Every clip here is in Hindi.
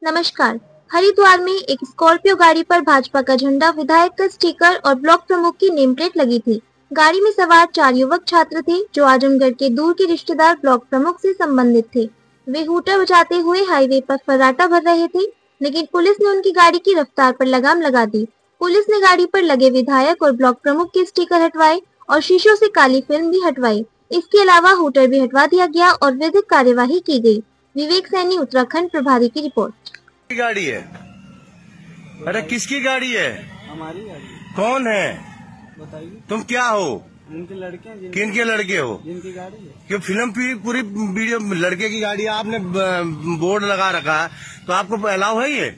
नमस्कार। हरिद्वार में एक स्कॉर्पियो गाड़ी पर भाजपा का झंडा, विधायक का स्टिकर और ब्लॉक प्रमुख की नेम प्लेट लगी थी। गाड़ी में सवार 4 युवक छात्र थे जो आजमगढ़ के दूर के रिश्तेदार ब्लॉक प्रमुख से संबंधित थे। वे हूटर बजाते हुए हाईवे पर फर्राटा भर रहे थे, लेकिन पुलिस ने उनकी गाड़ी की रफ्तार पर लगाम लगा दी। पुलिस ने गाड़ी पर लगे विधायक और ब्लॉक प्रमुख के स्टिकर हटवाए और शीशों से काली फिल्म भी हटवाई। इसके अलावा हूटर भी हटवा दिया गया और विधिक कार्यवाही की गई। विवेक सैनी, उत्तराखंड प्रभारी की रिपोर्ट। गाड़ी है? अरे किसकी गाड़ी है? हमारी गाड़ी। कौन है? बताइए। तुम क्या हो? उनके लड़के हैं। किन के लड़के हो? जिनकी गाड़ी है। क्यों फिल्म पूरी वीडियो लड़के की गाड़ी है, आपने बोर्ड लगा रखा है तो आपको अलाउ है ये?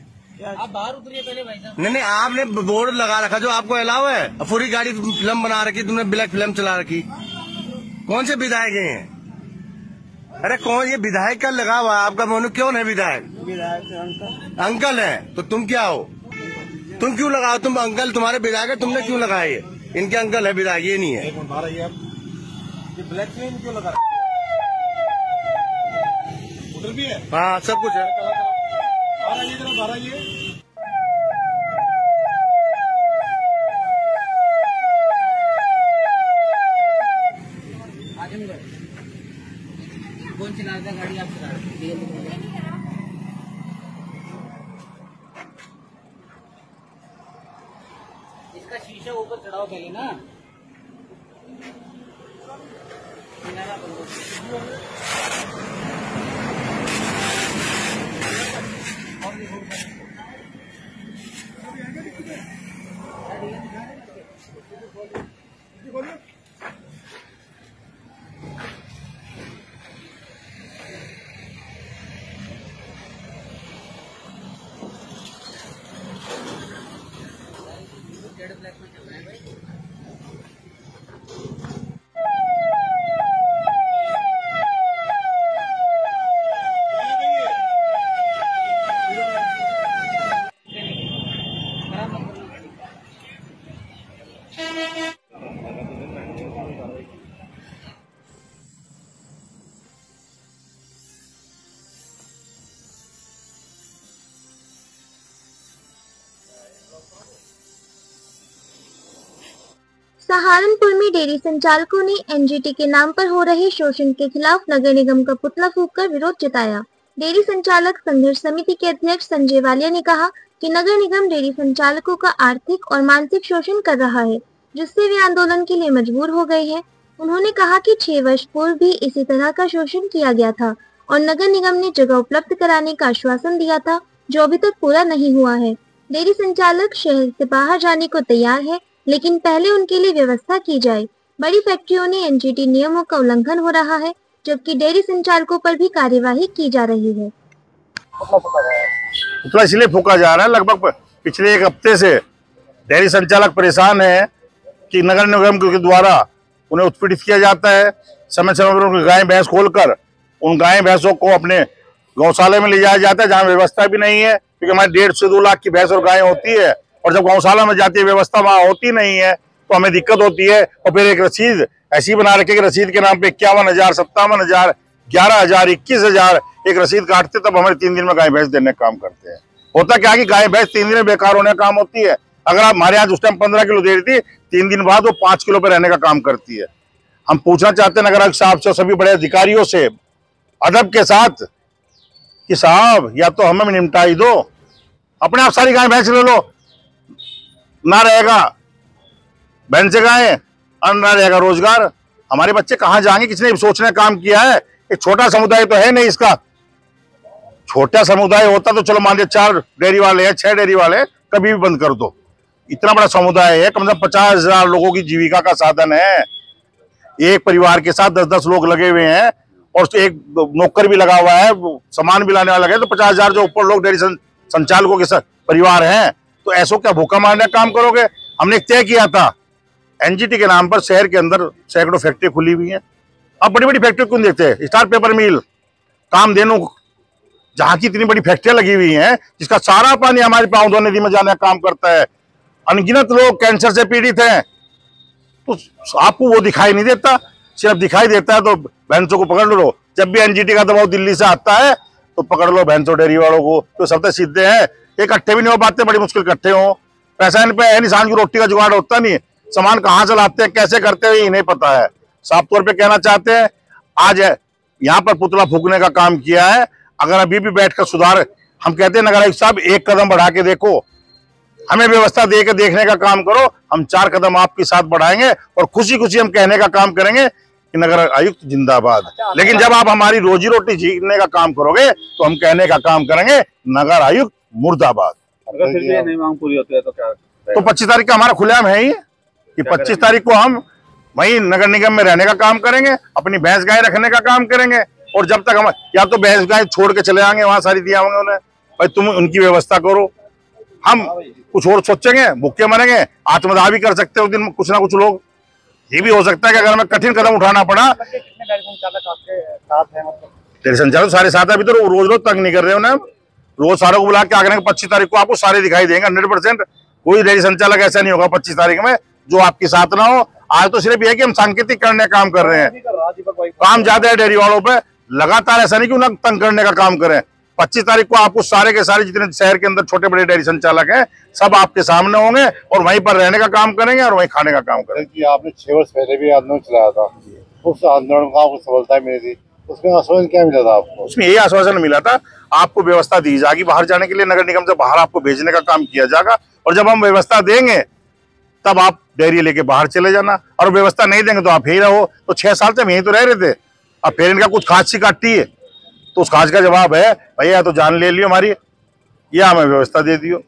आप बाहर उतरिए पहले भाई साहब। नहीं, आपने बोर्ड लगा रखा जो आपको अलाउ है। पूरी गाड़ी फिल्म बना रखी, तुमने ब्लैक फिल्म चला रखी। कौन से विधायक हैं? अरे कौन ये विधायक का लगा हुआ है? आपका मोनू क्यों है विधायक? विधायक अंकल है तो तुम क्या हो? तुम क्यों लगाओ? तुम अंकल, तुम्हारे विधायक है, तुमने क्यों लगाया ये? इनके अंकल है विधायक, ये नहीं है। ये ब्लैक फिल्म क्यों लगा? होटल भी है। हाँ, सब कुछ है। बाहर आइए। कौन चला रहा गाड़ी? आप चला रहे? इसका शीशा ऊपर चढ़ाओ पहले ना। सहारनपुर में डेयरी संचालकों ने एनजीटी के नाम पर हो रहे शोषण के खिलाफ नगर निगम का पुतला फूंककर विरोध जताया। डेयरी संचालक संघर्ष समिति के अध्यक्ष संजय वालिया ने कहा कि नगर निगम डेयरी संचालकों का आर्थिक और मानसिक शोषण कर रहा है, जिससे वे आंदोलन के लिए मजबूर हो गए हैं। उन्होंने कहा कि 6 वर्ष पूर्व भी इसी तरह का शोषण किया गया था और नगर निगम ने जगह उपलब्ध कराने का आश्वासन दिया था, जो अभी तक पूरा नहीं हुआ है। डेयरी संचालक शहर से बाहर जाने को तैयार है, लेकिन पहले उनके लिए व्यवस्था की जाए। बड़ी फैक्ट्रियों ने एनजीटी नियमों का उल्लंघन हो रहा है, जबकि डेयरी संचालकों पर भी कार्यवाही की जा रही है। पुतला इसलिए फूका जा रहा है, लगभग पिछले 1 हफ्ते से डेयरी संचालक परेशान है कि नगर निगम के द्वारा उन्हें उत्पीड़ित किया जाता है। समय समय पर उनकी गाय भैंस खोलकर उन गाय भैंसों को अपने गौशाले में ले जाया जाता है, जहाँ व्यवस्था भी नहीं है, क्योंकि हमारे 1.5 से 2 लाख की भैंस और गाय होती है, और जब गौशाला में जाती है व्यवस्था वहां होती नहीं है तो हमें दिक्कत होती है। और फिर एक रसीद ऐसी बना रखे कि रसीद के नाम पे 51,000, 57,000, 11,000, 21,000 एक रसीद काटते, तब हमें 3 दिन में गाय भैंस देने का काम करते हैं। होता क्या कि गाय भैंस 3 दिन में बेकार होने का काम होती है। अगर आप हमारे यहाँ उस टाइम 15 किलो दे रही थी, 3 दिन बाद वो 5 किलो पे रहने का काम करती है। हम पूछना चाहते हैं नगर आयुक्त साहब से, सभी बड़े अधिकारियों से अदब के साथ कि साहब या तो हमें निपटाई दो, अपने आप सारी गाय भैंस ले लो, ना रहेगा भैंस गाय और ना रहेगा रोजगार। हमारे बच्चे कहाँ जाएंगे? किसने सोचने का काम किया है? एक छोटा समुदाय तो है नहीं इसका। छोटा समुदाय होता तो चलो मान लीजिए 4 डेयरी वाले हैं, 6 डेयरी वाले, कभी भी बंद कर दो। इतना बड़ा समुदाय है, कम से कम 50,000 लोगों की जीविका का साधन है। एक परिवार के साथ 10-10 लोग लगे हुए हैं और एक नौकर भी लगा हुआ है, सामान भी लाने वाला लगे, तो 50,000 जो ऊपर लोग डेयरी संचालकों के साथ परिवार हैं, तो ऐसो क्या भूखा मारने का काम करोगे? हमने तय किया था एनजीटी के नाम पर शहर के अंदर सैकड़ों फैक्ट्री खुली हुई हैं। अब बड़ी बड़ी फैक्ट्री क्यों देखते हैं? स्टार पेपर मिल, कामधेनु, जहां की इतनी बड़ी फैक्ट्रियां लगी हुई हैं, जिसका सारा पानी हमारे पाँव धोने नदी में जाने का काम करता है। अनगिनत लोग कैंसर से पीड़ित हैं, तो आपको वो दिखाई नहीं देता। सिर्फ दिखाई देता है तो भैंसों को पकड़ लो। जब भी एनजीटी का दबाव दिल्ली से आता है तो पकड़ लो भैंसों डेयरी वालों को, तो सब तो सीधे हैं, इकट्ठे भी नहीं हो पाते, बड़ी मुश्किल इकट्ठे हो। पैसा इन पे है नहीं, इंसान की रोटी का जुगाड़ होता नहीं, सामान कहाँ से लाते हैं कैसे करते हैं ये नहीं पता है। साफ तौर पे कहना चाहते हैं, आज यहाँ पर पुतला फूकने का काम किया है, अगर अभी भी बैठकर सुधार, हम कहते हैं नगर आयुक्त साहब एक कदम बढ़ा के देखो, हमें व्यवस्था दे के देखने का काम करो, हम 4 कदम आपके साथ बढ़ाएंगे और खुशी खुशी हम कहने का काम करेंगे कि नगर आयुक्त जिंदाबाद। लेकिन जब आप हमारी रोजी रोटी छीनने का काम करोगे तो हम कहने का काम करेंगे नगर आयुक्त मुर्दाबाद। अगर फिर भी ये नहीं मांग पूरी होती है तो क्या? तो 25 तारीख का हमारा खुलेआम है ही कि 25 तारीख को हम वही नगर निगम में रहने का काम करेंगे, अपनी भैंस गाय रखने का काम करेंगे, और जब तक हम या तो भैंस गाय छोड़ के चले आएंगे, वहां सारी दिया होंगे उन्हें, भाई तुम उनकी व्यवस्था करो, हम कुछ और सोचेंगे, भूखे मरेंगे, आत्मदाह भी कर सकते हैं उस दिन कुछ ना कुछ लोग। ये भी हो सकता है कि अगर हमें कठिन कदम उठाना पड़ा। कितने गाड़ी संचालक आपके साथ हैं? मतलब डेयरी संचालक सारे साथ है, अभी तो रोज तंग नहीं कर रहे उन्हें, रोज सारों को बुला के आगे 25 तारीख को आपको सारे दिखाई देंगे 100%। कोई डेयरी संचालक ऐसा नहीं होगा 25 तारीख में जो आपके साथ ना हो। आज तो सिर्फ ये है कि हम सांकेतिक करने का काम कर रहे हैं, काम ज्यादा है डेयरी वालों पे, लगातार ऐसा नहीं कि उन्हें तंग करने का काम करें। 25 तारीख को आपको सारे के सारे जितने शहर के अंदर छोटे बड़े डेयरी संचालक हैं सब आपके सामने होंगे और वहीं पर रहने का काम करेंगे और वहीं खाने का काम करेंगे। आपने 6 वर्ष पहले भी आंदोलन चलाया था, उस आंदोलन को आपको सफलता मिली थी, उसमें आश्वासन क्या मिला था आपको? उसमें यही आश्वासन मिला था, आपको व्यवस्था दी जाएगी बाहर जाने के लिए, नगर निगम से बाहर आपको भेजने का काम किया जाएगा, और जब हम व्यवस्था देंगे तब आप डेयरी लेके बाहर चले जाना, और व्यवस्था नहीं देंगे तो आप यही रहो। तो 6 साल से हम यहीं तो रह रहे थे, अब फिर इनका कुछ खाज सी काटती है तो उस खाज का जवाब है भैया तो जान ले लियो हमारी, या हमें व्यवस्था दे दियो।